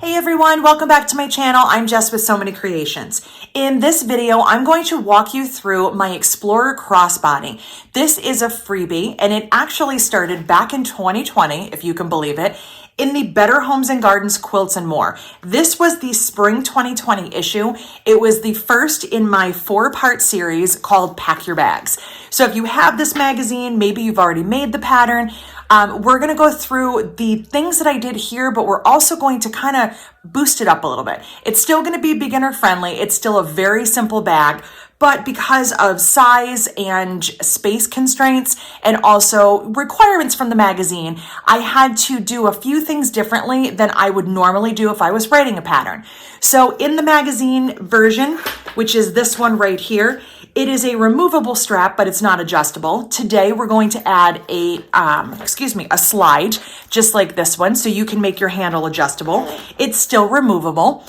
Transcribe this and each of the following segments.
Hey everyone, welcome back to my channel. I'm Jess with So Many Creations. In this video, I'm going to walk you through my Explorer Crossbody. This is a freebie and it actually started back in 2020, if you can believe it, in the Better Homes and Gardens Quilts and More. This was the spring 2020 issue. It was the first in my 4-part series called Pack Your Bags. So if you have this magazine, maybe you've already made the pattern, we're going to go through the things that I did here, but we're also going to kind of boost it up a little bit. It's still going to be beginner friendly. It's still a very simple bag, but because of size and space constraints and also requirements from the magazine, I had to do a few things differently than I would normally do if I was writing a pattern. So in the magazine version, which is this one right here, it is a removable strap, but it's not adjustable. Today, we're going to add a slide, just like this one, so you can make your handle adjustable. It's still removable.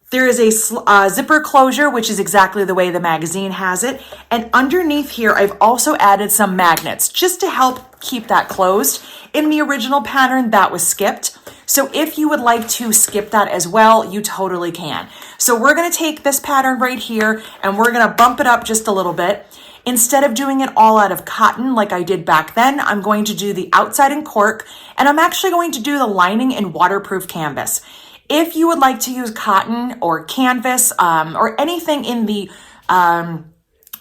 There is a zipper closure, which is exactly the way the magazine has it. And underneath here, I've also added some magnets just to help keep that closed. In the original pattern, that was skipped. So if you would like to skip that as well, you totally can. So we're going to take this pattern right here and we're going to bump it up just a little bit. Instead of doing it all out of cotton like I did back then, I'm going to do the outside in cork, and I'm actually going to do the lining in waterproof canvas. If you would like to use cotton or canvas or anything in the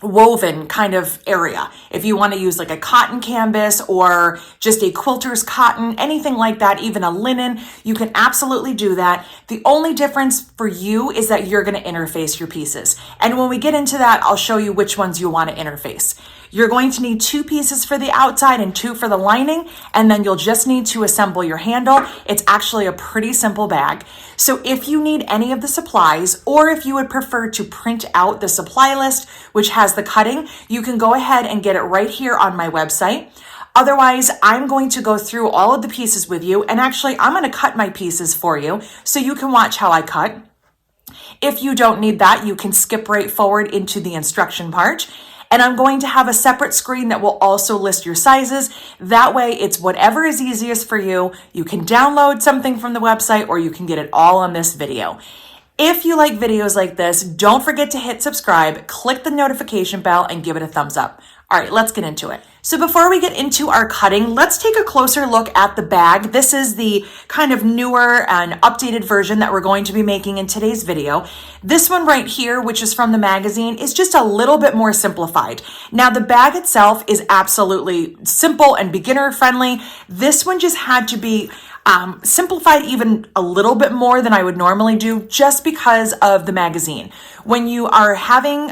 woven kind of area, if you want to use like a cotton canvas or just a quilter's cotton, anything like that, even a linen, you can absolutely do that. The only difference for you is that you're going to interface your pieces. And when we get into that, I'll show you which ones you want to interface. You're going to need 2 pieces for the outside and 2 for the lining, and then you'll just need to assemble your handle. It's actually a pretty simple bag. So if you need any of the supplies, or if you would prefer to print out the supply list, which has the cutting, you can go ahead and get it right here on my website. Otherwise, I'm going to go through all of the pieces with you, and actually I'm going to cut my pieces for you so you can watch how I cut. If you don't need that, you can skip right forward into the instruction part. And I'm going to have a separate screen that will also list your sizes. That way, it's whatever is easiest for you. You can download something from the website or you can get it all on this video. If you like videos like this, don't forget to hit subscribe, click the notification bell, and give it a thumbs up. All right, let's get into it. So before we get into our cutting, let's take a closer look at the bag. This is the kind of newer and updated version that we're going to be making in today's video. This one right here, which is from the magazine, is just a little bit more simplified. Now, the bag itself is absolutely simple and beginner friendly. This one just had to be simplified even a little bit more than I would normally do just because of the magazine. When you are having,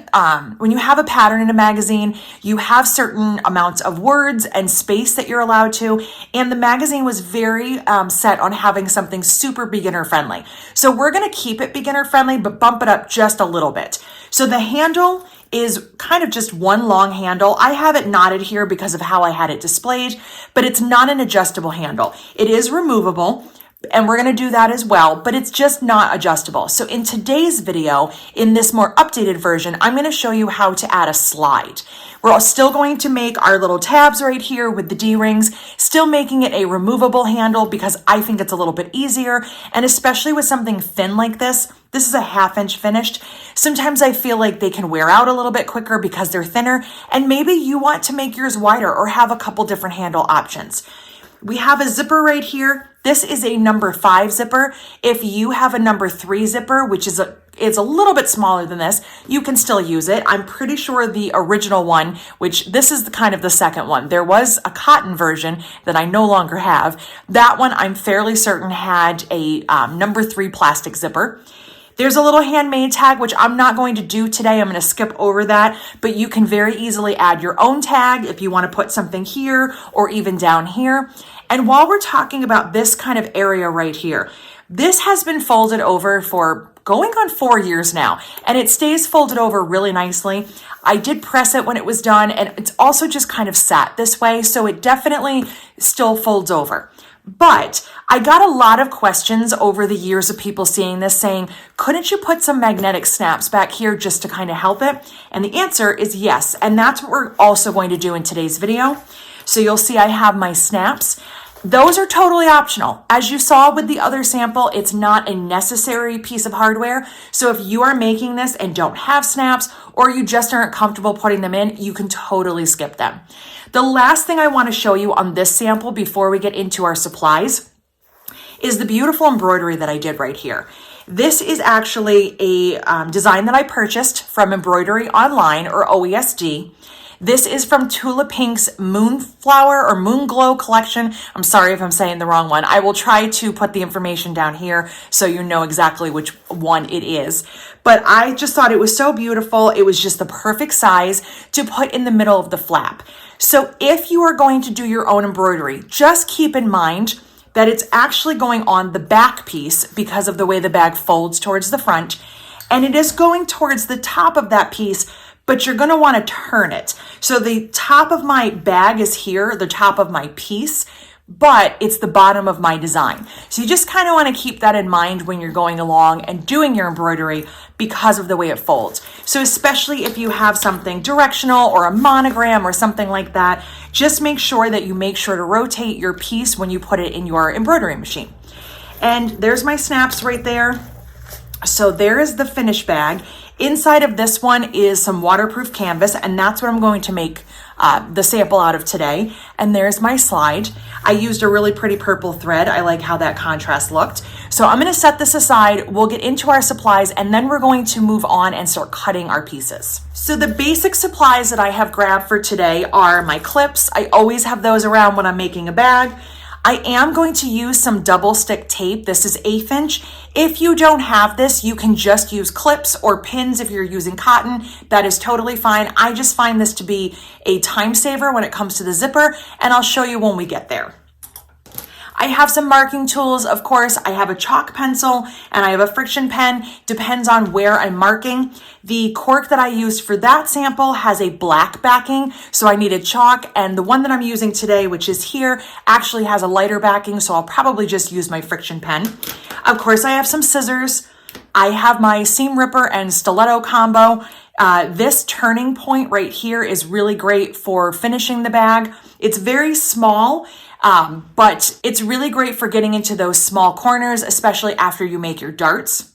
when you have a pattern in a magazine, you have certain amounts of words and space that you're allowed to, and the magazine was very set on having something super beginner friendly. So we're going to keep it beginner friendly, but bump it up just a little bit. So the handle is kind of just one long handle. I have it knotted here because of how I had it displayed, but it's not an adjustable handle. It is removable, and we're going to do that as well, but it's just not adjustable. So in today's video, in this more updated version, I'm going to show you how to add a slide. We're still going to make our little tabs right here with the D-rings, still making it a removable handle because I think it's a little bit easier, and especially with something thin like this. This is a 1/2 inch finished. Sometimes I feel like they can wear out a little bit quicker because they're thinner, and maybe you want to make yours wider or have a couple different handle options. We have a zipper right here. This is a number 5 zipper. If you have a number 3 zipper, which is a little bit smaller than this, you can still use it. I'm pretty sure the original one, which this is kind of the second one. There was a cotton version that I no longer have. That one I'm fairly certain had a number 3 plastic zipper. There's a little handmade tag, which I'm not going to do today. I'm going to skip over that, but you can very easily add your own tag if you want to put something here or even down here. And while we're talking about this kind of area right here, this has been folded over for going on 4 years now, and it stays folded over really nicely. I did press it when it was done, and it's also just kind of sat this way, so it definitely still folds over. But I got a lot of questions over the years of people seeing this saying, couldn't you put some magnetic snaps back here just to kind of help it? And the answer is yes. And that's what we're also going to do in today's video. So you'll see I have my snaps. those are totally optional. As you saw with the other sample, it's not a necessary piece of hardware. So if you are making this and don't have snaps, or you just aren't comfortable putting them in, you can totally skip them. The last thing I want to show you on this sample before we get into our supplies is the beautiful embroidery that I did right here. This is actually a design that I purchased from Embroidery Online, or OESD. This is from Tula Pink's Moonflower or Moonglow collection. I'm sorry if I'm saying the wrong one. I will try to put the information down here so you know exactly which one it is. But I just thought it was so beautiful. It was just the perfect size to put in the middle of the flap. So if you are going to do your own embroidery, just keep in mind that it's actually going on the back piece because of the way the bag folds towards the front. And it is going towards the top of that piece, but you're going to want to turn it. So the top of my bag is here, the top of my piece, but it's the bottom of my design. So you just kind of want to keep that in mind when you're going along and doing your embroidery because of the way it folds. So especially if you have something directional or a monogram or something like that, just make sure that you make sure to rotate your piece when you put it in your embroidery machine. And there's my snaps right there. So there is the finished bag. Inside of this one is some waterproof canvas, and that's what I'm going to make the sample out of today. And there's my slide. I used a really pretty purple thread. I like how that contrast looked. So I'm going to set this aside. We'll get into our supplies, and then we're going to move on and start cutting our pieces. So the basic supplies that I have grabbed for today are my clips. I always have those around when I'm making a bag. I am going to use some double stick tape. This is 1/8 inch. If you don't have this, you can just use clips or pins if you're using cotton. That is totally fine. I just find this to be a time saver when it comes to the zipper, and I'll show you when we get there. I have some marking tools, of course. I have a chalk pencil and I have a friction pen. Depends on where I'm marking. The cork that I used for that sample has a black backing, so I needed chalk. And the one that I'm using today, which is here, actually has a lighter backing, so I'll probably just use my friction pen. Of course, I have some scissors. I have my seam ripper and stiletto combo. This turning point right here is really great for finishing the bag. It's very small, but it's really great for getting into those small corners, especially after you make your darts.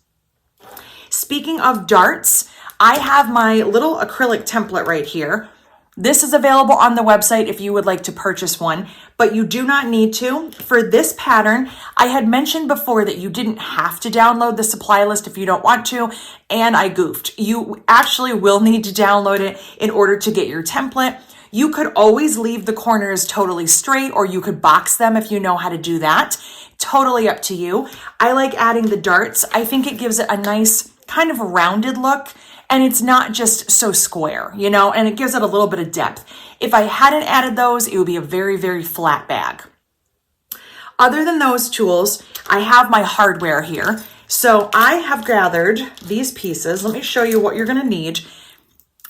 Speaking of darts, I have my little acrylic template right here. This is available on the website if you would like to purchase one, but you do not need to. For this pattern, I had mentioned before that you didn't have to download the supply list if you don't want to, and I goofed. You actually will need to download it in order to get your template. You could always leave the corners totally straight, or you could box them if you know how to do that. Totally up to you. I like adding the darts. I think it gives it a nice kind of rounded look, and it's not just so square, you know, and it gives it a little bit of depth. If I hadn't added those, it would be a very, very flat bag. Other than those tools, I have my hardware here. So I have gathered these pieces. Let me show you what you're going to need.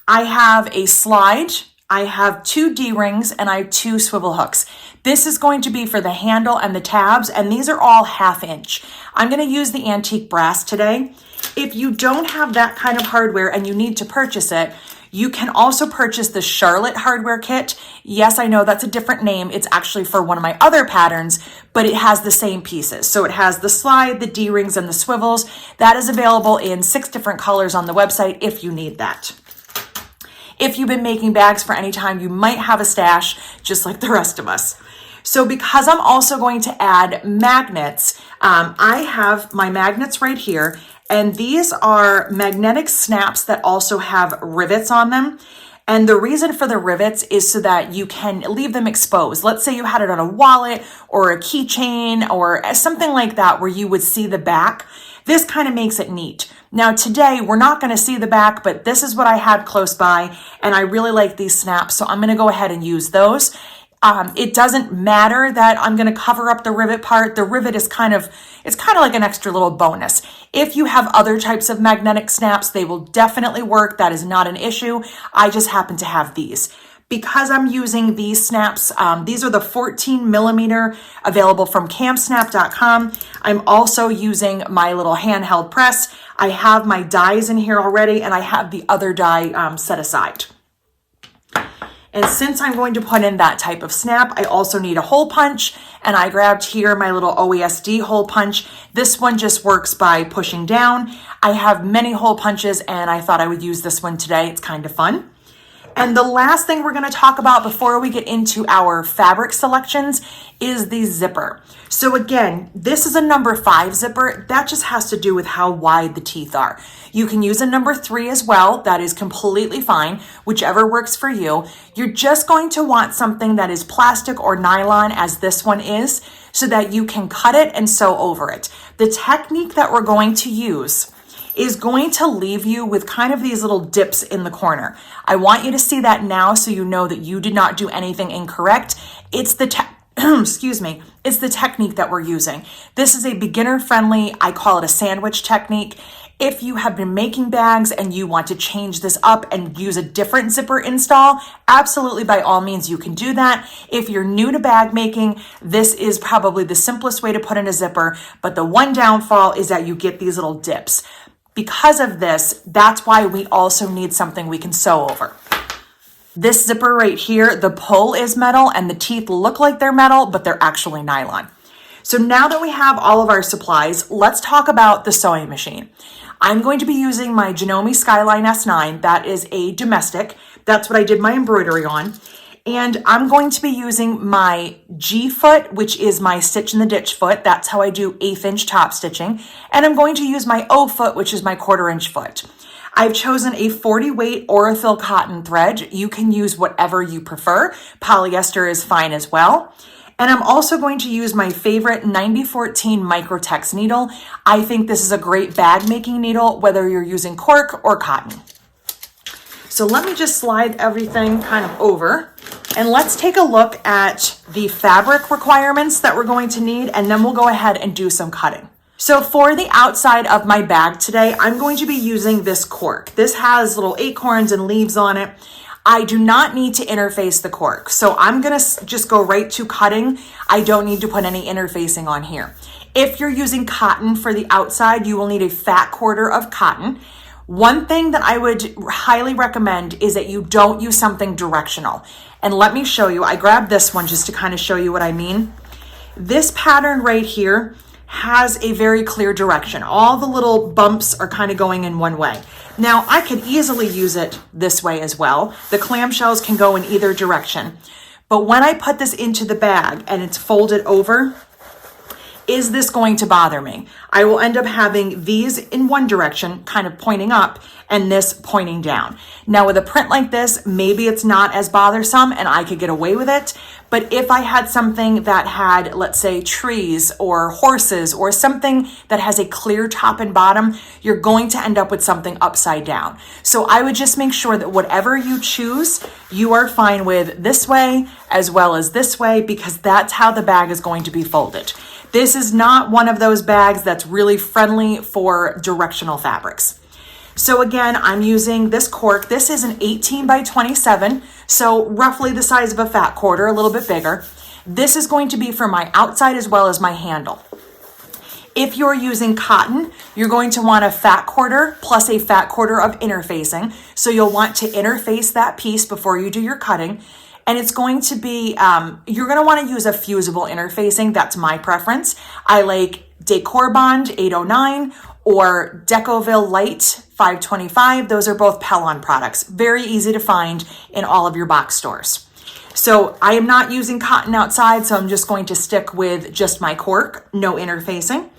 I have a slide, I have 2 D-rings, and I have 2 swivel hooks. This is going to be for the handle and the tabs, and these are all 1/2 inch. I'm going to use the antique brass today. If you don't have that kind of hardware and you need to purchase it, you can also purchase the Charlotte hardware kit. Yes, I know that's a different name. It's actually for one of my other patterns, but it has the same pieces. So it has the slide, the D-rings, and the swivels. That is available in 6 different colors on the website if you need that. If you've been making bags for any time, you might have a stash just like the rest of us. So because I'm also going to add magnets, I have my magnets right here, and these are magnetic snaps that also have rivets on them. And the reason for the rivets is so that you can leave them exposed. Let's say you had it on a wallet or a keychain or something like that where you would see the back. This kind of makes it neat. Now today, we're not going to see the back, but this is what I had close by, and I really like these snaps, so I'm going to go ahead and use those. It doesn't matter that I'm going to cover up the rivet part. The rivet is it's kind of like an extra little bonus. If you have other types of magnetic snaps, they will definitely work. That is not an issue. I just happen to have these. Because I'm using these snaps, these are the 14 millimeter available from camsnap.com. I'm also using my little handheld press. I have my dies in here already, and I have the other die set aside. And since I'm going to put in that type of snap, I also need a hole punch, and I grabbed here my little OESD hole punch. This one just works by pushing down. I have many hole punches, and I thought I would use this one today. It's kind of fun. And the last thing we're going to talk about before we get into our fabric selections is the zipper. So again, this is a number 5 zipper. That just has to do with how wide the teeth are. You can use a number 3 as well. That is completely fine, whichever works for you. You're just going to want something that is plastic or nylon, as this one is, so that you can cut it and sew over it. The technique that we're going to use is going to leave you with kind of these little dips in the corner. I want you to see that now so you know that you did not do anything incorrect. It's the excuse me, it's the technique that we're using. This is a beginner friendly, I call it a sandwich technique. If you have been making bags and you want to change this up and use a different zipper install, absolutely, by all means, you can do that. If you're new to bag making, this is probably the simplest way to put in a zipper, but the one downfall is that you get these little dips. Because of this, that's why we also need something we can sew over. This zipper right here, the pull is metal and the teeth look like they're metal, but they're actually nylon. So now that we have all of our supplies, let's talk about the sewing machine. I'm going to be using my Janome Skyline S9. That is a domestic. That's what I did my embroidery on. And I'm going to be using my G foot, which is my stitch in the ditch foot. That's how I do 1/8 inch top stitching. And I'm going to use my O foot, which is my 1/4 inch foot. I've chosen a 40 weight Orifil cotton thread. You can use whatever you prefer. Polyester is fine as well. And I'm also going to use my favorite 9014 Microtex needle. I think this is a great bag making needle, whether you're using cork or cotton. So let me just slide everything kind of over, and let's take a look at the fabric requirements that we're going to need, and then we'll go ahead and do some cutting. So for the outside of my bag today, I'm going to be using this cork. This has little acorns and leaves on it. I do not need to interface the cork, so I'm gonna just go right to cutting. I don't need to put any interfacing on here. If you're using cotton for the outside, you will need a fat quarter of cotton. One thing that I would highly recommend is that you don't use something directional. And let me show you. I grabbed this one just to kind of show you what I mean. This pattern right here has a very clear direction. All the little bumps are kind of going in one way. Now, I could easily use it this way as well. The clamshells can go in either direction. But when I put this into the bag and it's folded over, is this going to bother me? I will end up having these in one direction, kind of pointing up, and this pointing down. Now with a print like this, maybe it's not as bothersome and I could get away with it. But if I had something that had, let's say, trees or horses or something that has a clear top and bottom, you're going to end up with something upside down. So I would just make sure that whatever you choose, you are fine with this way as well as this way, because that's how the bag is going to be folded. This is not one of those bags that's really friendly for directional fabrics. So again, I'm using this cork. This is an 18 by 27, so roughly the size of a fat quarter, a little bit bigger. This is going to be for my outside as well as my handle. If you're using cotton, you're going to want a fat quarter plus a fat quarter of interfacing. So you'll want to interface that piece before you do your cutting. And it's going to be, you're going to want to use a fusible interfacing. That's my preference. I like Decor Bond 809 or Decoville Light 525. Those are both Pellon products. Very easy to find in all of your box stores. So I am not using cotton outside, so I'm just going to stick with just my cork, no interfacing.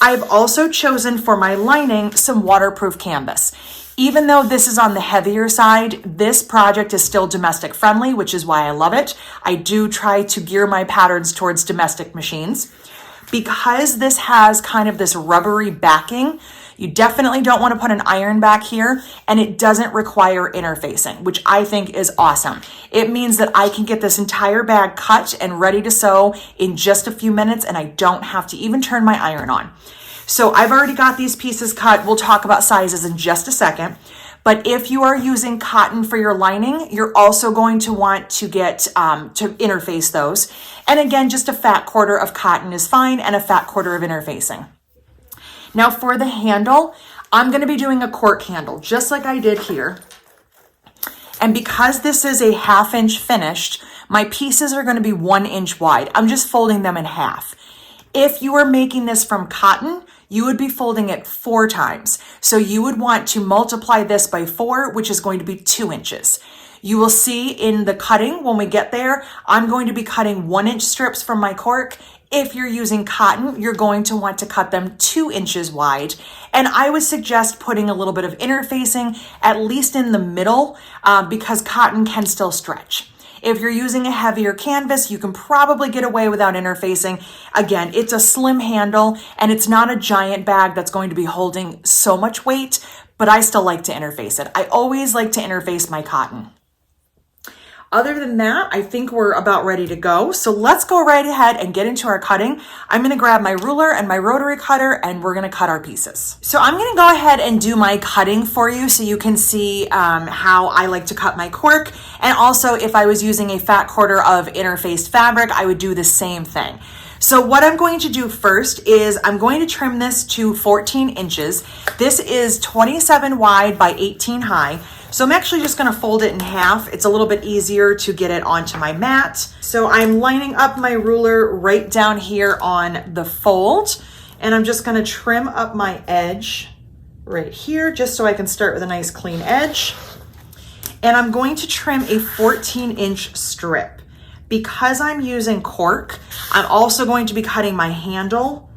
I've also chosen for my lining some waterproof canvas. Even though this is on the heavier side, this project is still domestic friendly, which is why I love it. I do try to gear my patterns towards domestic machines. Because this has kind of this rubbery backing, you definitely don't want to put an iron back here, and it doesn't require interfacing, which I think is awesome. It means that I can get this entire bag cut and ready to sew in just a few minutes, and I don't have to even turn my iron on. So I've already got these pieces cut. We'll talk about sizes in just a second. But if you are using cotton for your lining, you're also going to want to get to interface those. And again, just a fat quarter of cotton is fine and a fat quarter of interfacing. Now for the handle, I'm going to be doing a cork handle, just like I did here. And because this is a 1/2 inch finished, my pieces are going to be 1 inch wide. I'm just folding them in half. If you are making this from cotton, you would be folding it 4 times. So you would want to multiply this by 4, which is going to be 2 inches. You will see in the cutting when we get there, I'm going to be cutting 1 inch strips from my cork. If you're using cotton, you're going to want to cut them 2 inches wide. And I would suggest putting a little bit of interfacing, at least in the middle, because cotton can still stretch. If you're using a heavier canvas, you can probably get away without interfacing. Again, it's a slim handle and it's not a giant bag that's going to be holding so much weight, but I still like to interface it. I always like to interface my cotton. Other than that, I think we're about ready to go. So let's go right ahead and get into our cutting. I'm gonna grab my ruler and my rotary cutter and we're gonna cut our pieces. So I'm gonna go ahead and do my cutting for you so you can see how I like to cut my cork. And also if I was using a fat quarter of interfaced fabric, I would do the same thing. So what I'm going to do first is I'm going to trim this to 14 inches. This is 27 wide by 18 high. So I'm actually just gonna fold it in half. It's a little bit easier to get it onto my mat. So I'm lining up my ruler right down here on the fold, and I'm just gonna trim up my edge right here, just so I can start with a nice clean edge. And I'm going to trim a 14-inch strip. Because I'm using cork, I'm also going to be cutting my handle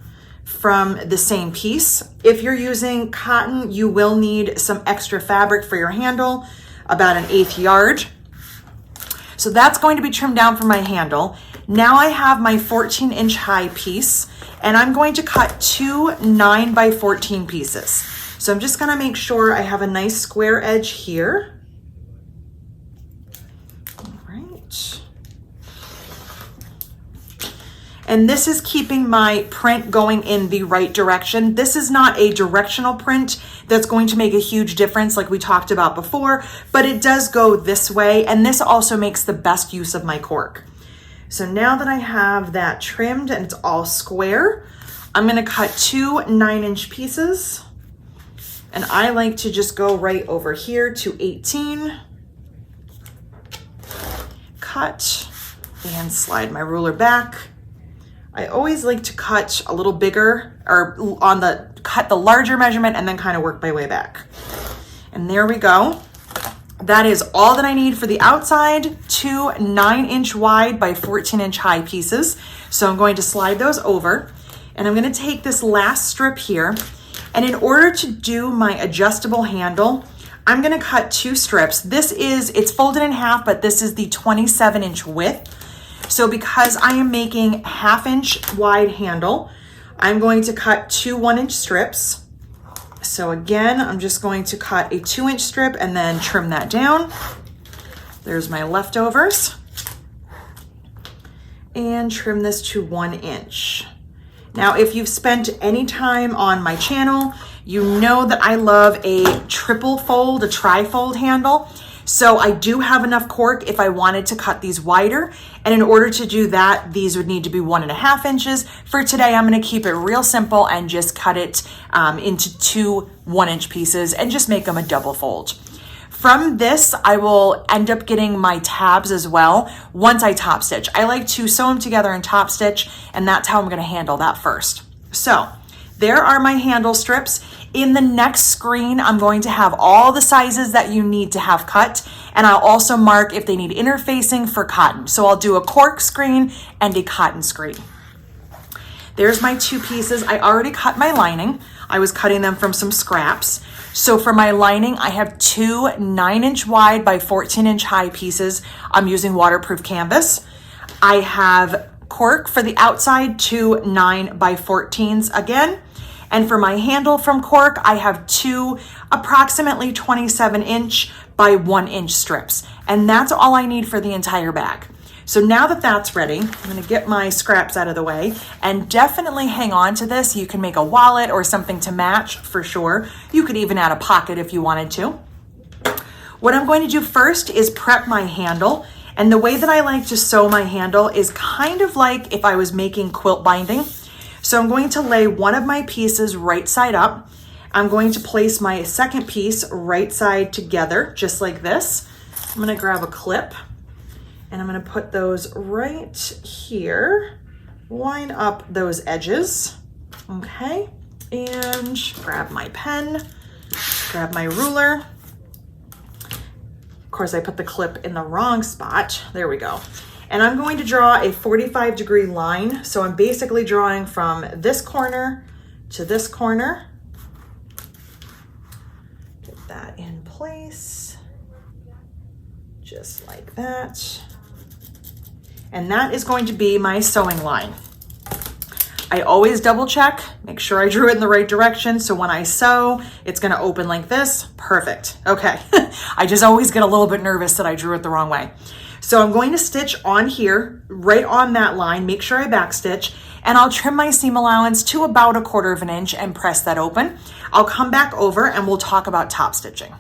from the same piece. If you're using cotton, you will need some extra fabric for your handle, about 1/8 yard. So that's going to be trimmed down from my handle. Now I have my 14-inch high piece, and I'm going to cut 2 9x14 pieces. So I'm just gonna make sure I have a nice square edge here. All right. And this is keeping my print going in the right direction. This is not a directional print that's going to make a huge difference like we talked about before, but it does go this way, and this also makes the best use of my cork. So now that I have that trimmed and it's all square, I'm gonna cut 2 9-inch pieces, and I like to just go right over here to 18, cut, and slide my ruler back. I always like to cut a little bigger, or cut the larger measurement and then kind of work my way back. And there we go. That is all that I need for the outside, 2 9-inch wide by 14-inch high pieces. So I'm going to slide those over, and I'm gonna take this last strip here, and in order to do my adjustable handle, I'm gonna cut 2 strips. It's folded in half, but this is the 27-inch width. So because I am making 1/2 inch wide handle, I'm going to cut 2 1-inch strips. So again, I'm just going to cut a 2-inch strip and then trim that down. There's my leftovers. And trim this to 1 inch. Now, if you've spent any time on my channel, you know that I love a triple fold, a tri-fold handle. So I do have enough cork if I wanted to cut these wider. And in order to do that, these would need to be 1.5 inches. For today, I'm gonna keep it real simple and just cut it into 2 1-inch pieces and just make them a double fold. From this, I will end up getting my tabs as well once I top stitch. I like to sew them together and top stitch, and that's how I'm gonna handle that first. So there are my handle strips. In the next screen, I'm going to have all the sizes that you need to have cut, and I'll also mark if they need interfacing for cotton. So I'll do a cork screen and a cotton screen. There's my 2 pieces. I already cut my lining. I was cutting them from some scraps. So for my lining, I have 2 9-inch wide by 14-inch high pieces. I'm using waterproof canvas. I have cork for the outside, 2 9x14s again. And for my handle from cork, I have 2 approximately 27-inch by 1-inch strips. And that's all I need for the entire bag. So now that that's ready, I'm gonna get my scraps out of the way, and definitely hang on to this. You can make a wallet or something to match for sure. You could even add a pocket if you wanted to. What I'm going to do first is prep my handle. And the way that I like to sew my handle is kind of like if I was making quilt binding. So I'm going to lay one of my pieces right side up. I'm going to place my second piece right side together, just like this. I'm gonna grab a clip and I'm gonna put those right here, line up those edges, okay? And grab my pen, grab my ruler. Of course, I put the clip in the wrong spot. There we go. And I'm going to draw a 45-degree line. So I'm basically drawing from this corner to this corner. Get that in place, just like that. And that is going to be my sewing line. I always double check, make sure I drew it in the right direction. So when I sew, it's gonna open like this. Perfect, okay. I just always get a little bit nervous that I drew it the wrong way. So I'm going to stitch on here, right on that line, make sure I backstitch, and I'll trim my seam allowance to about 1/4 inch and press that open. I'll come back over and we'll talk about top stitching.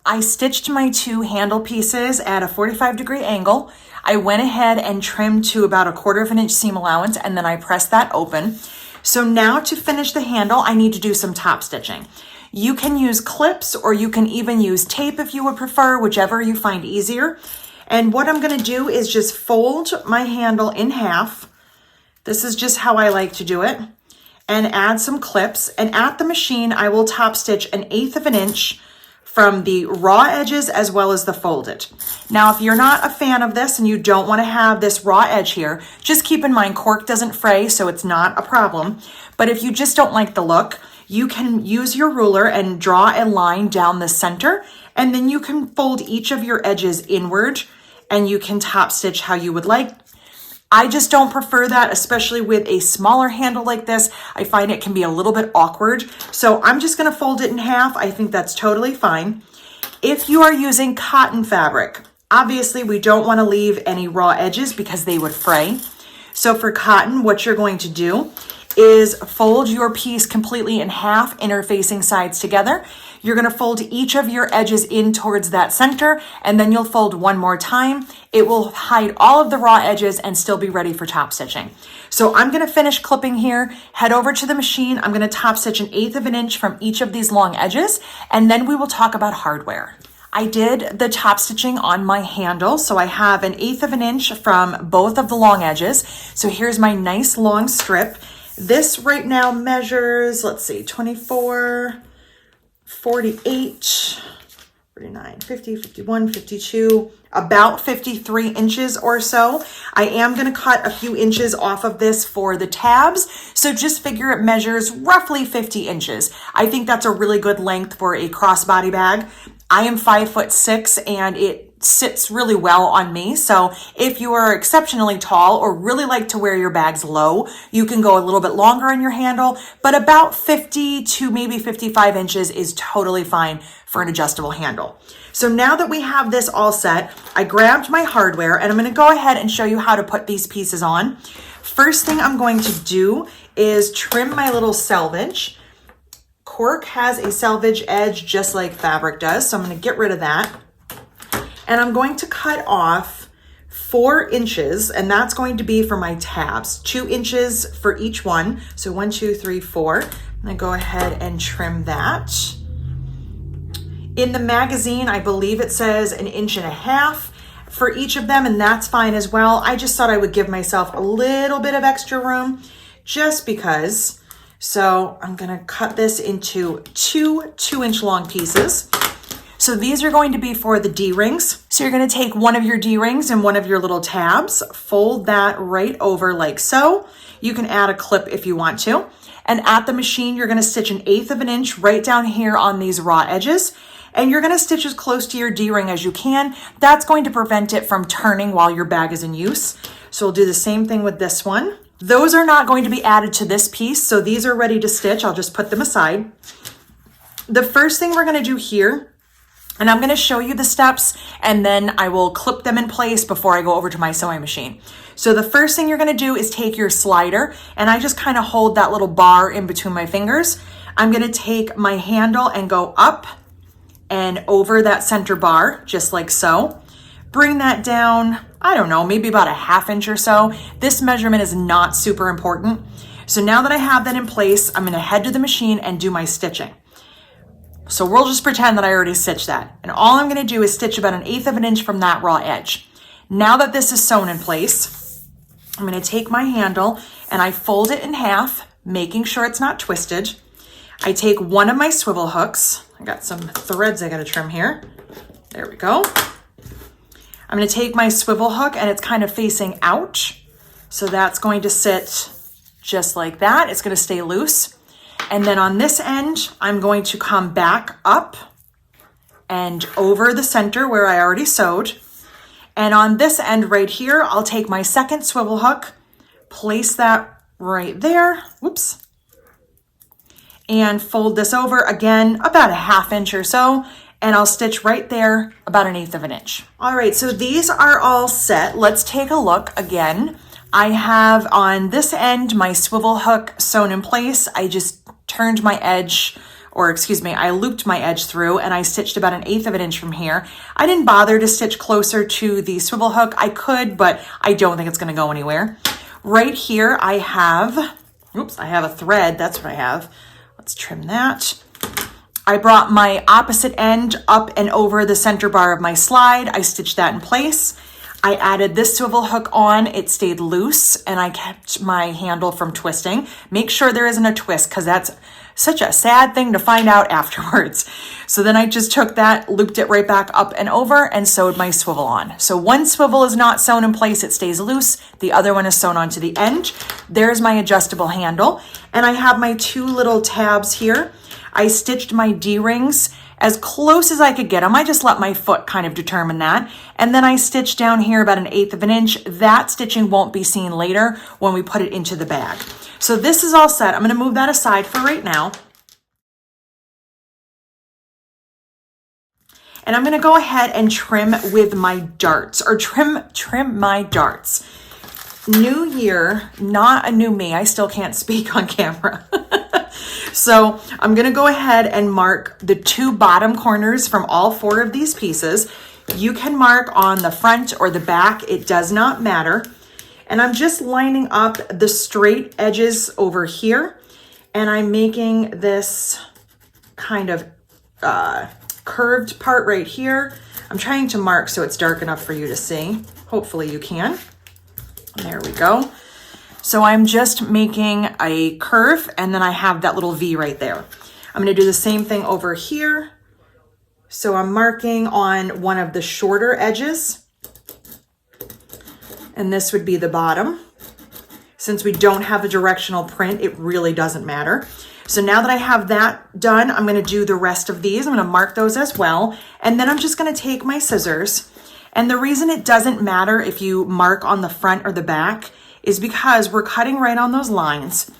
I stitched my 2 handle pieces at a 45-degree angle. I went ahead and trimmed to about 1/4 inch seam allowance, and then I pressed that open. So now to finish the handle, I need to do some top stitching. You can use clips or you can even use tape if you would prefer, whichever you find easier. And what I'm gonna do is just fold my handle in half. This is just how I like to do it. And add some clips. And at the machine, I will top stitch 1/8 inch from the raw edges as well as the folded. Now, if you're not a fan of this and you don't want to have this raw edge here, just keep in mind cork doesn't fray, so it's not a problem. But if you just don't like the look, you can use your ruler and draw a line down the center, and then you can fold each of your edges inward and you can top stitch how you would like. I just don't prefer that, especially with a smaller handle like this. I find it can be a little bit awkward. So I'm just gonna fold it in half. I think that's totally fine. If you are using cotton fabric, obviously we don't wanna leave any raw edges because they would fray. So for cotton, what you're going to do is fold your piece completely in half, interfacing sides together. You're gonna fold each of your edges in towards that center, and then you'll fold one more time. It will hide all of the raw edges and still be ready for top stitching. So I'm gonna finish clipping here, head over to the machine. I'm gonna top stitch 1/8 inch from each of these long edges, and then we will talk about hardware. I did the top stitching on my handle, so I have 1/8 inch from both of the long edges. So here's my nice long strip. This right now measures, let's see, 24, 48, 49, 50, 51, 52, about 53 inches or so. I am going to cut a few inches off of this for the tabs, so just figure it measures roughly 50 inches. I think that's a really good length for a crossbody bag. I am 5'6" and it sits really well on me. So if you are exceptionally tall or really like to wear your bags low, you can go a little bit longer in your handle, but about 50 to maybe 55 inches is totally fine for an adjustable handle. So now that we have this all set, I grabbed my hardware and I'm going to go ahead and show you how to put these pieces on. First thing I'm going to do is trim my little selvage. Cork has a selvage edge just like fabric does, so I'm going to get rid of that. And I'm going to cut off 4 inches, and that's going to be for my tabs, 2 inches for each one. So 1, 2, 3, 4. I'm gonna go ahead and trim that. In the magazine, I believe it says 1.5 inches for each of them, and that's fine as well. I just thought I would give myself a little bit of extra room just because. So I'm gonna cut this into 2 2-inch long pieces. So these are going to be for the D-rings. So you're gonna take one of your D-rings and one of your little tabs, fold that right over like so. You can add a clip if you want to. And at the machine, you're gonna stitch 1/8 inch right down here on these raw edges. And you're gonna stitch as close to your D-ring as you can. That's going to prevent it from turning while your bag is in use. So we'll do the same thing with this one. Those are not going to be added to this piece, so these are ready to stitch. I'll just put them aside. The first thing we're gonna do here, and I'm gonna show you the steps and then I will clip them in place before I go over to my sewing machine. So the first thing you're gonna do is take your slider, and I just kind of hold that little bar in between my fingers. I'm gonna take my handle and go up and over that center bar, just like so. Bring that down, I don't know, maybe about a 1/2 inch or so. This measurement is not super important. So now that I have that in place, I'm gonna head to the machine and do my stitching. So we'll just pretend that I already stitched that. And all I'm gonna do is stitch about 1/8 of an inch from that raw edge. Now that this is sewn in place, I'm gonna take my handle and I fold it in half, making sure it's not twisted. I take one of my swivel hooks. I got some threads I gotta trim here. There we go. I'm gonna take my swivel hook and it's kind of facing out. So that's going to sit just like that. It's gonna stay loose. And then on this end, I'm going to come back up and over the center where I already sewed. And on this end right here, I'll take my second swivel hook, place that right there, whoops, and fold this over again, about a 1/2 inch or so, and I'll stitch right there about 1/8 of an inch. All right, so these are all set. Let's take a look again. I have on this end my swivel hook sewn in place. I just turned my edge, or excuse me, I looped my edge through and I stitched about 1/8 of an inch from here. I didn't bother to stitch closer to the swivel hook. I could, but I don't think it's gonna go anywhere. Right here I have, oops, I have a thread, that's what I have. Let's trim that. I brought my opposite end up and over the center bar of my slide. I stitched that in place. I added this swivel hook on, it stayed loose, and I kept my handle from twisting. Make sure there isn't a twist, because that's such a sad thing to find out afterwards. So then I just took that, looped it right back up and over, and sewed my swivel on. So one swivel is not sewn in place, it stays loose. The other one is sewn onto the end. There's my adjustable handle. And I have my 2 little tabs here. I stitched my D-rings as close as I could get them. I just let my foot kind of determine that. And then I stitched down here about 1/8 of an inch. That stitching won't be seen later when we put it into the bag. So this is all set. I'm gonna move that aside for right now. And I'm gonna go ahead and trim with my darts, or trim my darts. New year, not a new me. I still can't speak on camera. So I'm gonna go ahead and mark the 2 bottom corners from all 4 of these pieces. You can mark on the front or the back, it does not matter. And I'm just lining up the straight edges over here. And I'm making this kind of curved part right here. I'm trying to mark so it's dark enough for you to see. Hopefully you can. There we go. So I'm just making a curve and then I have that little V right there. I'm gonna do the same thing over here. So I'm marking on one of the shorter edges and this would be the bottom. Since we don't have a directional print, it really doesn't matter. So now that I have that done, I'm gonna do the rest of these. I'm gonna mark those as well. And then I'm just gonna take my scissors. And the reason it doesn't matter if you mark on the front or the back is because we're cutting right on those lines.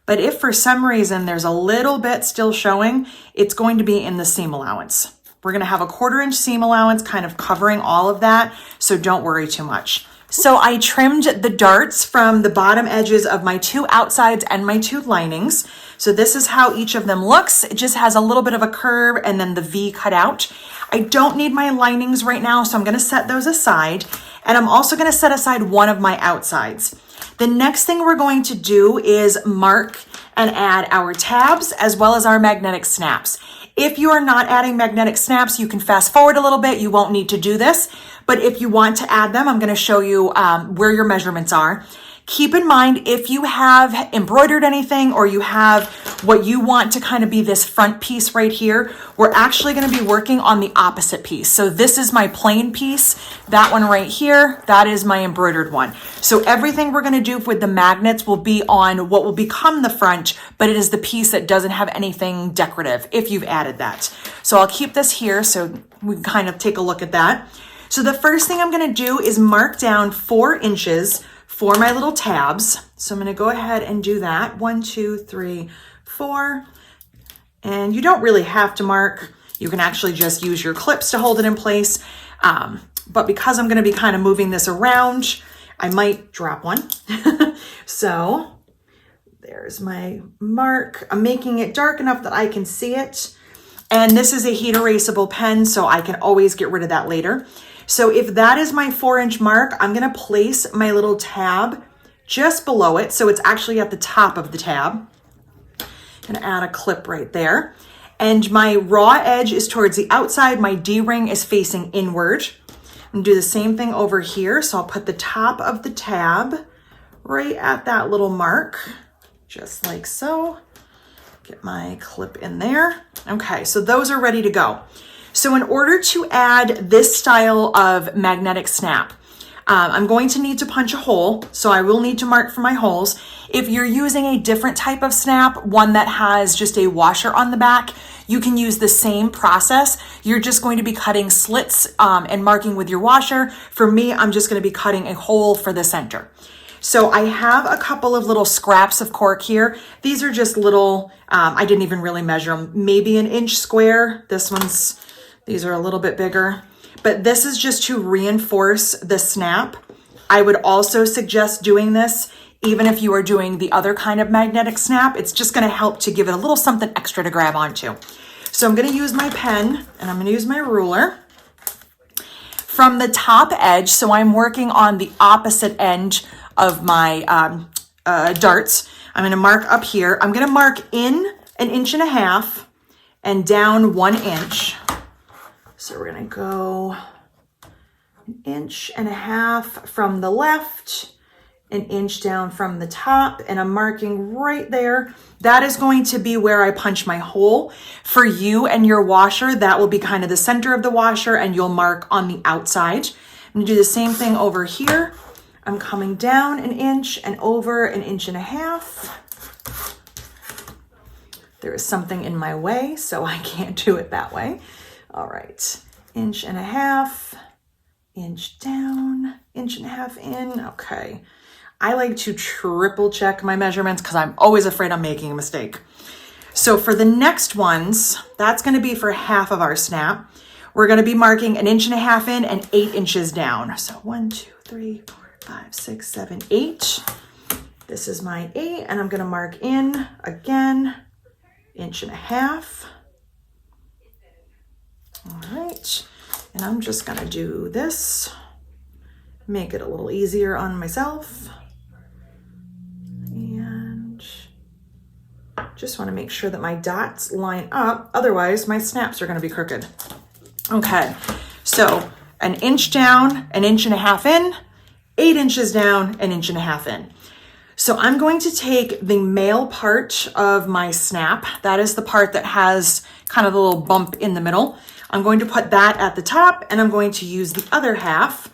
But if for some reason there's a little bit still showing, it's going to be in the seam allowance. We're gonna have a 1/4 inch seam allowance kind of covering all of that, so don't worry too much. So I trimmed the darts from the bottom edges of my 2 outsides and my 2 linings. So this is how each of them looks. It just has a little bit of a curve and then the V cut out. I don't need my linings right now, so I'm gonna set those aside. And I'm also gonna set aside one of my outsides. The next thing we're going to do is mark and add our tabs as well as our magnetic snaps. If you are not adding magnetic snaps, you can fast forward a little bit. You won't need to do this. But if you want to add them, I'm going to show you where your measurements are. Keep in mind, if you have embroidered anything or you have what you want to kind of be this front piece right here, we're actually going to be working on the opposite piece. So this is my plain piece. That one right here, that is my embroidered one. So everything we're going to do with the magnets will be on what will become the front, but it is the piece that doesn't have anything decorative if you've added that. So I'll keep this here so we can kind of take a look at that. So the first thing I'm going to do is mark down 4 inches for my little tabs. So I'm going to go ahead and do that. 1, 2, 3, 4. And you don't really have to mark. You can actually just use your clips to hold it in place. But because I'm going to be kind of moving this around, I might drop one. So there's my mark. I'm making it dark enough that I can see it. And this is a heat erasable pen, so I can always get rid of that later. So if that is my 4-inch mark, I'm gonna place my little tab just below it. So it's actually at the top of the tab. I'm gonna add a clip right there. And my raw edge is towards the outside. My D-ring is facing inward. I'm gonna do the same thing over here. So I'll put the top of the tab right at that little mark, just like so. Get my clip in there. Okay, so those are ready to go. So in order to add this style of magnetic snap, I'm going to need to punch a hole. So I will need to mark for my holes. If you're using a different type of snap, one that has just a washer on the back, you can use the same process. You're just going to be cutting slits and marking with your washer. For me, I'm just going to be cutting a hole for the center. So I have a couple of little scraps of cork here. These are just little, I didn't even really measure them, maybe 1 inch square. These are a little bit bigger, but this is just to reinforce the snap. I would also suggest doing this even if you are doing the other kind of magnetic snap. It's just gonna help to give it a little something extra to grab onto. So I'm gonna use my pen and I'm gonna use my ruler. From the top edge, so I'm working on the opposite end of my darts. I'm gonna mark up here. I'm gonna mark in 1.5 inches and down 1 inch. So we're gonna go 1.5 inches from the left, 1 inch down from the top, and I'm marking right there. That is going to be where I punch my hole. For you and your washer, that will be kind of the center of the washer, and you'll mark on the outside. I'm gonna do the same thing over here. I'm coming down 1 inch and over 1.5 inches. There is something in my way, so I can't do it that way. All right, 1.5 inch, inch down, 1.5 inch in. Okay. I like to triple check my measurements because I'm always afraid I'm making a mistake. So for the next ones, that's going to be for half of our snap. We're going to be marking 1.5 inches in and 8 inches down. So 1, 2, 3, 4, 5, 6, 7, 8. This is my 8, and I'm going to mark in again, 1.5 inches. All right, and I'm just going to do this, make it a little easier on myself. And just want to make sure that my dots line up. Otherwise, my snaps are going to be crooked. Okay, so 1 inch down, 1.5 inches in, 8 inches down, 1.5 inches in. So I'm going to take the male part of my snap. That is the part that has kind of a little bump in the middle. I'm going to put that at the top, and I'm going to use the other half,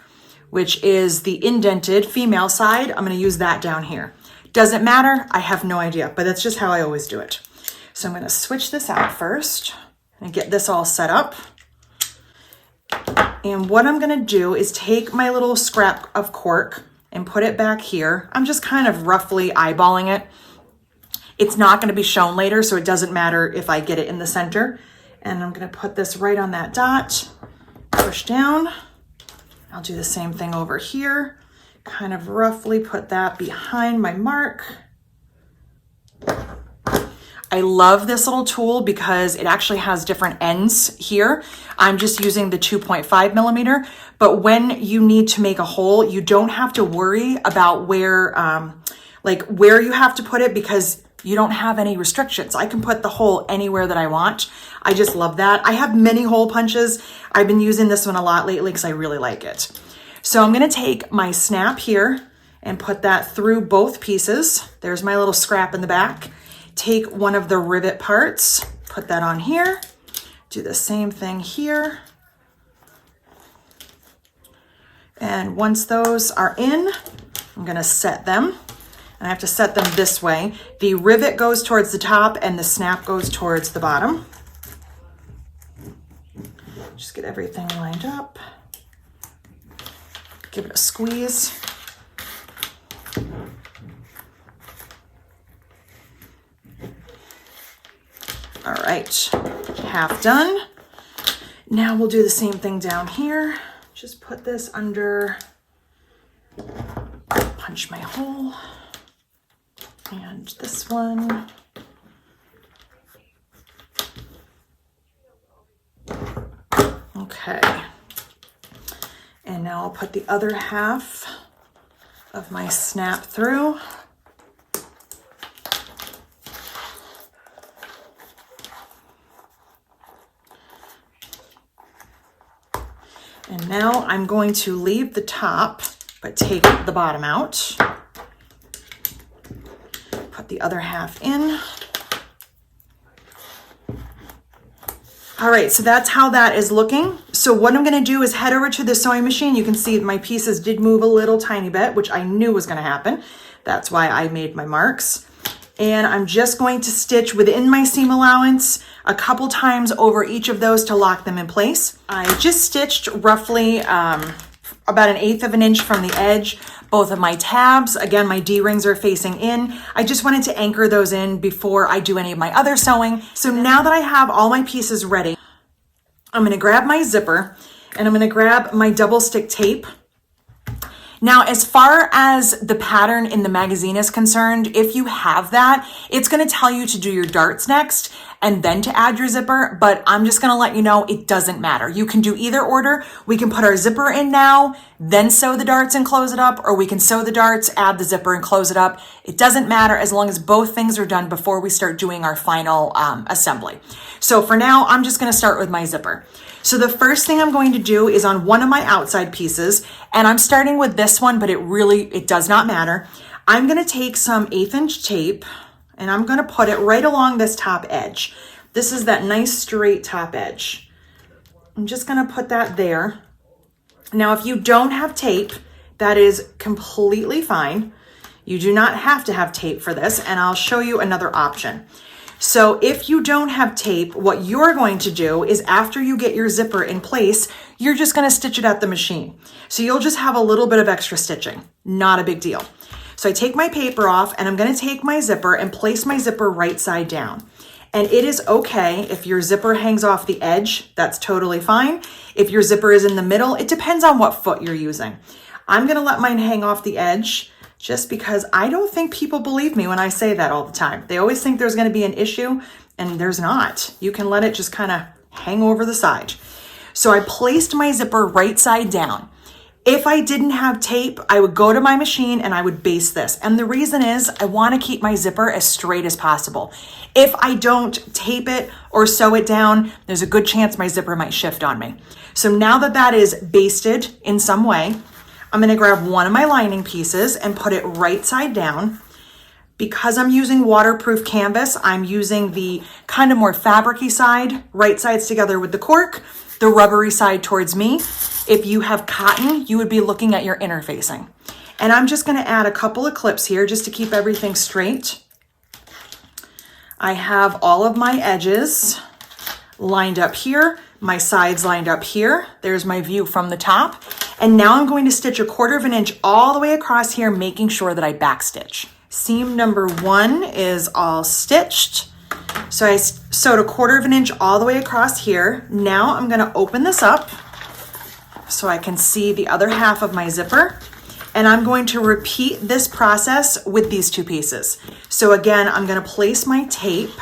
which is the indented female side. I'm going to use that down here. Doesn't matter, I have no idea, but that's just how I always do it. So I'm going to switch this out first and get this all set up. And what I'm going to do is take my little scrap of cork and put it back here. I'm just kind of roughly eyeballing it. It's not going to be shown later, so it doesn't matter if I get it in the center. And I'm going to put this right on that dot, push down. I'll do the same thing over here. Kind of roughly put that behind my mark. I love this little tool because it actually has different ends here. I'm just using the 2.5 millimeter, but when you need to make a hole, you don't have to worry about where you have to put it because you don't have any restrictions. I can put the hole anywhere that I want. I just love that. I have many hole punches. I've been using this one a lot lately because I really like it. So I'm gonna take my snap here and put that through both pieces. There's my little scrap in the back. Take one of the rivet parts, put that on here. Do the same thing here. And once those are in, I'm gonna set them. And I have to set them this way. The rivet goes towards the top and the snap goes towards the bottom. Just get everything lined up. Give it a squeeze. All right, half done. Now we'll do the same thing down here. Just put this under, punch my hole. And this one. put the other half of my snap through. And now I'm going to leave the top, but take the bottom out. Put the other half in. All right, so that's how that is looking. So what I'm gonna do is head over to the sewing machine. You can see my pieces did move a little tiny bit, which I knew was gonna happen. That's why I made my marks. And I'm just going to stitch within my seam allowance a couple times over each of those to lock them in place. I just stitched roughly about 1/8 of an inch from the edge. Both of my tabs, again, my D-rings are facing in. I just wanted to anchor those in before I do any of my other sewing. So now that I have all my pieces ready, I'm gonna grab my zipper and I'm gonna grab my double stick tape. Now, as far as the pattern in the magazine is concerned, if you have that, it's gonna tell you to do your darts next and then to add your zipper, but I'm just gonna let you know it doesn't matter. You can do either order. We can put our zipper in now, then sew the darts and close it up, or we can sew the darts, add the zipper and close it up. It doesn't matter as long as both things are done before we start doing our final assembly. So for now, I'm just gonna start with my zipper. So the first thing I'm going to do is on one of my outside pieces, and I'm starting with this one, but it does not matter. I'm gonna take some 1/8 inch tape and I'm gonna put it right along this top edge. This is that nice straight top edge. I'm just gonna put that there. Now, if you don't have tape, that is completely fine. You do not have to have tape for this, and I'll show you another option. So if you don't have tape, what you're going to do is after you get your zipper in place, you're just gonna stitch it at the machine. So you'll just have a little bit of extra stitching, not a big deal. So I take my paper off and I'm gonna take my zipper and place my zipper right side down. And it is okay if your zipper hangs off the edge, that's totally fine. If your zipper is in the middle, it depends on what foot you're using. I'm gonna let mine hang off the edge just because I don't think people believe me when I say that all the time. They always think there's gonna be an issue, and there's not. You can let it just kind of hang over the side. So I placed my zipper right side down. If I didn't have tape, I would go to my machine and I would baste this. And the reason is I wanna keep my zipper as straight as possible. If I don't tape it or sew it down, there's a good chance my zipper might shift on me. So now that that is basted in some way, I'm gonna grab one of my lining pieces and put it right side down. Because I'm using waterproof canvas, I'm using the kind of more fabricy side, right sides together with the cork, the rubbery side towards me. If you have cotton, you would be looking at your interfacing. And I'm just gonna add a couple of clips here just to keep everything straight. I have all of my edges lined up here, my sides lined up here. There's my view from the top. And now I'm going to stitch 1/4 inch all the way across here, making sure that I backstitch. Seam number 1 is all stitched. So I sewed 1/4 inch all the way across here. Now I'm gonna open this up so I can see the other half of my zipper. And I'm going to repeat this process with these two pieces. So again, I'm gonna place my tape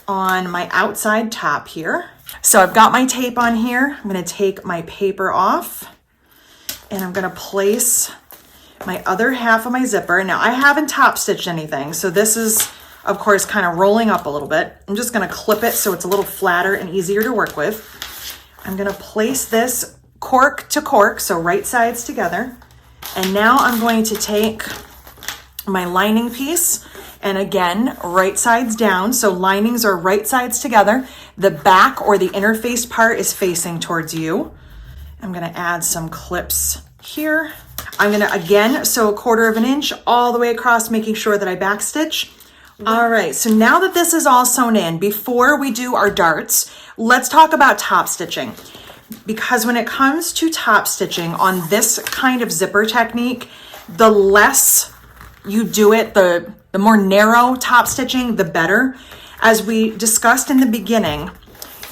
on my outside top here. So I've got my tape on here. I'm gonna take my paper off and I'm gonna place my other half of my zipper. Now I haven't top stitched anything, so this is of course kind of rolling up a little bit. I'm just gonna clip it so it's a little flatter and easier to work with. I'm gonna place this cork to cork, so right sides together. And now I'm going to take my lining piece and again, right sides down. So linings are right sides together. The back or the interfaced part is facing towards you. I'm gonna add some clips here. I'm gonna again sew 1/4 inch all the way across, making sure that I backstitch. All right, so now that this is all sewn in, before we do our darts, let's talk about top stitching. Because when it comes to top stitching on this kind of zipper technique, the less you do it, the more narrow top stitching, the better. As we discussed in the beginning,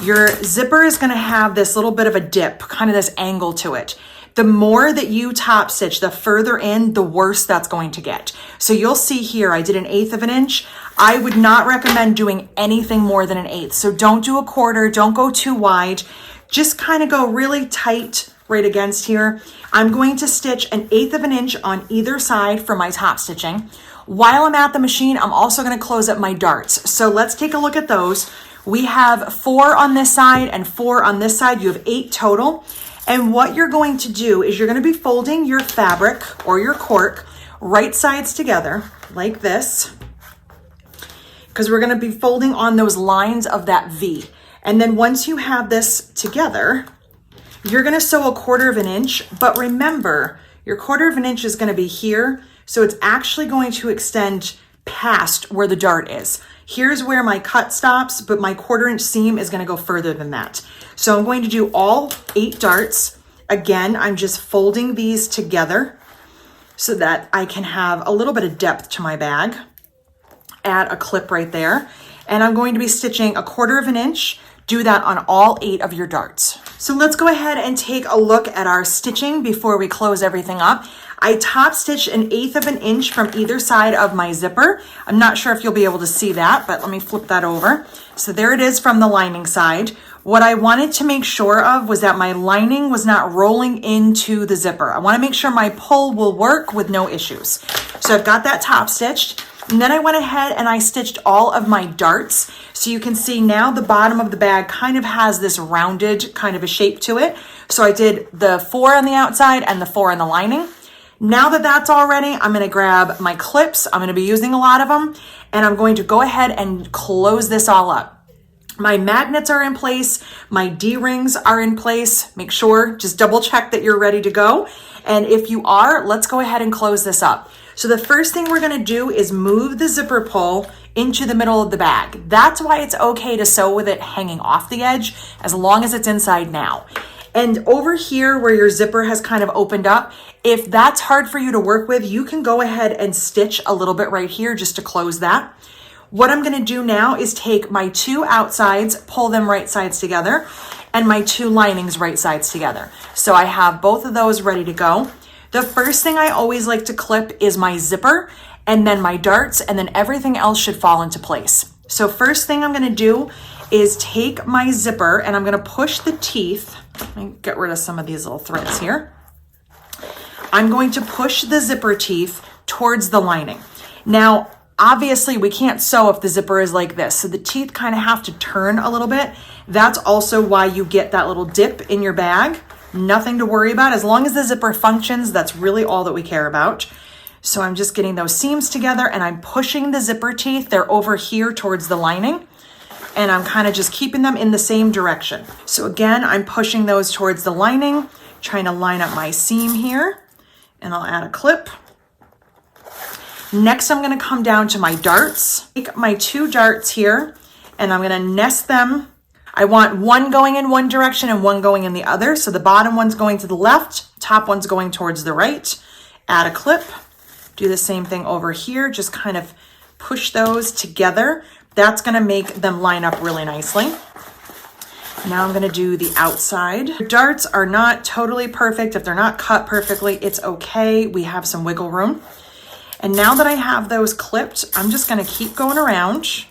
your zipper is gonna have this little bit of a dip, kind of this angle to it. The more that you top stitch, the further in, the worse that's going to get. So you'll see here, I did 1/8 inch. I would not recommend doing anything more than 1/8. So don't do 1/4, don't go too wide. Just kind of go really tight right against here. I'm going to stitch 1/8 of an inch on either side for my top stitching. While I'm at the machine, I'm also going to close up my darts. So let's take a look at those. We have 4 on this side and 4 on this side. You have 8 total. And what you're going to do is you're going to be folding your fabric or your cork right sides together like this, because we're going to be folding on those lines of that V. And then once you have this together, you're going to sew 1/4 of an inch, but remember, your 1/4 of an inch is going to be here. So it's actually going to extend past where the dart is. Here's where my cut stops, but my 1/4 inch seam is going to go further than that. So I'm going to do all 8 darts. Again, I'm just folding these together so that I can have a little bit of depth to my bag. Add a clip right there. And I'm going to be stitching 1/4 of an inch. Do that on all 8 of your darts. So let's go ahead and take a look at our stitching before we close everything up. I top stitched 1/8 of an inch from either side of my zipper. I'm not sure if you'll be able to see that, but let me flip that over. So there it is from the lining side. What I wanted to make sure of was that my lining was not rolling into the zipper. I want to make sure my pull will work with no issues. So I've got that top stitched. And then I went ahead and I stitched all of my darts. So you can see now the bottom of the bag kind of has this rounded kind of a shape to it. So I did the 4 on the outside and the 4 on the lining. Now that that's all ready, I'm going to grab my clips. I'm going to be using a lot of them. And I'm going to go ahead and close this all up. My magnets are in place. My D-rings are in place. Make sure, just double check that you're ready to go. And if you are, let's go ahead and close this up. So the first thing we're going to do is move the zipper pull into the middle of the bag. That's why it's okay to sew with it hanging off the edge as long as it's inside now. And over here where your zipper has kind of opened up, if that's hard for you to work with, you can go ahead and stitch a little bit right here just to close that. What I'm going to do now is take my 2 outsides, pull them right sides together, and my 2 linings right sides together. So I have both of those ready to go. The first thing I always like to clip is my zipper and then my darts, and then everything else should fall into place. So first thing I'm going to do is take my zipper and I'm going to push the teeth. Let me get rid of some of these little threads here. I'm going to push the zipper teeth towards the lining. Now, obviously we can't sew if the zipper is like this. So the teeth kind of have to turn a little bit. That's also why you get that little dip in your bag. Nothing to worry about. As long as the zipper functions, that's really all that we care about. So I'm just getting those seams together and I'm pushing the zipper teeth. They're over here towards the lining. And I'm kind of just keeping them in the same direction. So again, I'm pushing those towards the lining, trying to line up my seam here. And I'll add a clip. Next, I'm going to come down to my darts. Take my 2 darts here and I'm going to nest them. I want one going in one direction and one going in the other. So the bottom one's going to the left, top one's going towards the right. Add a clip. Do the same thing over here. Just kind of push those together. That's going to make them line up really nicely. Now I'm going to do the outside. Darts are not totally perfect. If they're not cut perfectly, it's okay. We have some wiggle room. And now that I have those clipped, I'm just going to keep going around.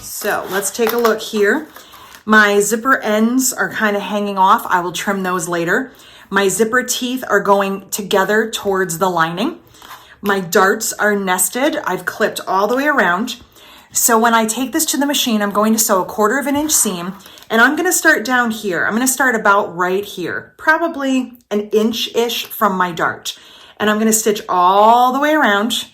So let's take a look here. My zipper ends are kind of hanging off. I will trim those later. My zipper teeth are going together towards the lining. My darts are nested. I've clipped all the way around. So when I take this to the machine, I'm going to sew 1/4 of an inch seam, and I'm going to start down here. I'm going to start about right here, probably an inch-ish from my dart. And I'm going to stitch all the way around.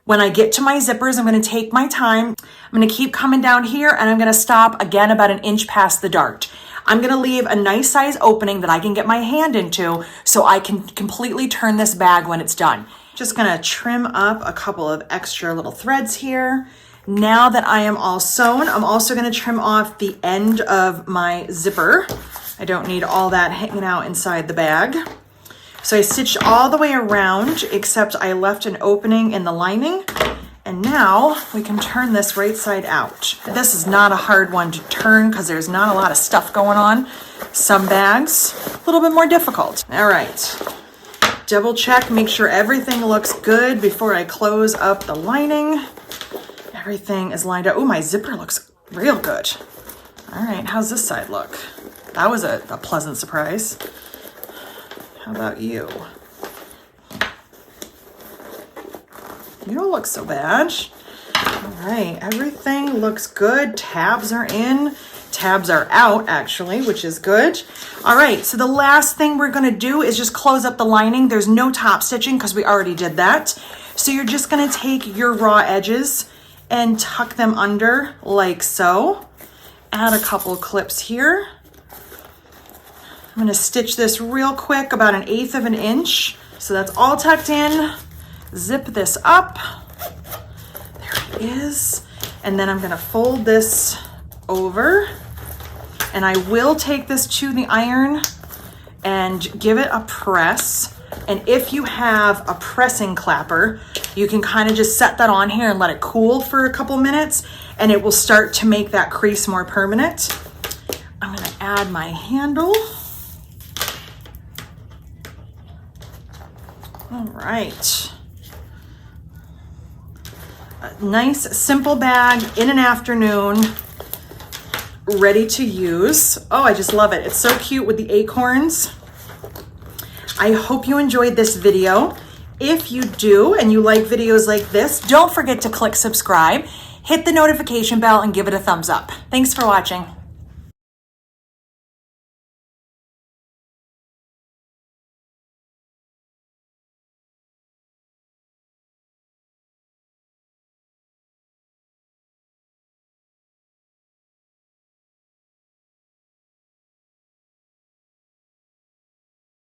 When I get to my zippers, I'm going to take my time. I'm going to keep coming down here and I'm going to stop again about an inch past the dart. I'm going to leave a nice size opening that I can get my hand into so I can completely turn this bag when it's done. Just going to trim up a couple of extra little threads here. Now that I am all sewn, I'm also going to trim off the end of my zipper. I don't need all that hanging out inside the bag. So I stitched all the way around, except I left an opening in the lining. And now we can turn this right side out. This is not a hard one to turn because there's not a lot of stuff going on. Some bags, a little bit more difficult. All right, double check, make sure everything looks good before I close up the lining. Everything is lined up. Oh, my zipper looks real good. All right, how's this side look? That was a pleasant surprise. How about you? You don't look so bad. All right, everything looks good. Tabs are in, tabs are out actually, which is good. All right, so the last thing we're gonna do is just close up the lining. There's no top stitching because we already did that. So you're just gonna take your raw edges and tuck them under like so. Add a couple of clips here. I'm gonna stitch this real quick, about 1/8 of an inch. So that's all tucked in. Zip this up. There it is. And then I'm gonna fold this over, and I will take this to the iron and give it a press. And if you have a pressing clapper, you can kind of just set that on here and let it cool for a couple minutes, and it will start to make that crease more permanent. I'm gonna add my handle. All right. A nice, simple bag in an afternoon, ready to use. Oh, I just love it. It's so cute with the acorns. I hope you enjoyed this video. If you do and you like videos like this, don't forget to click subscribe, hit the notification bell, and give it a thumbs up. Thanks for watching.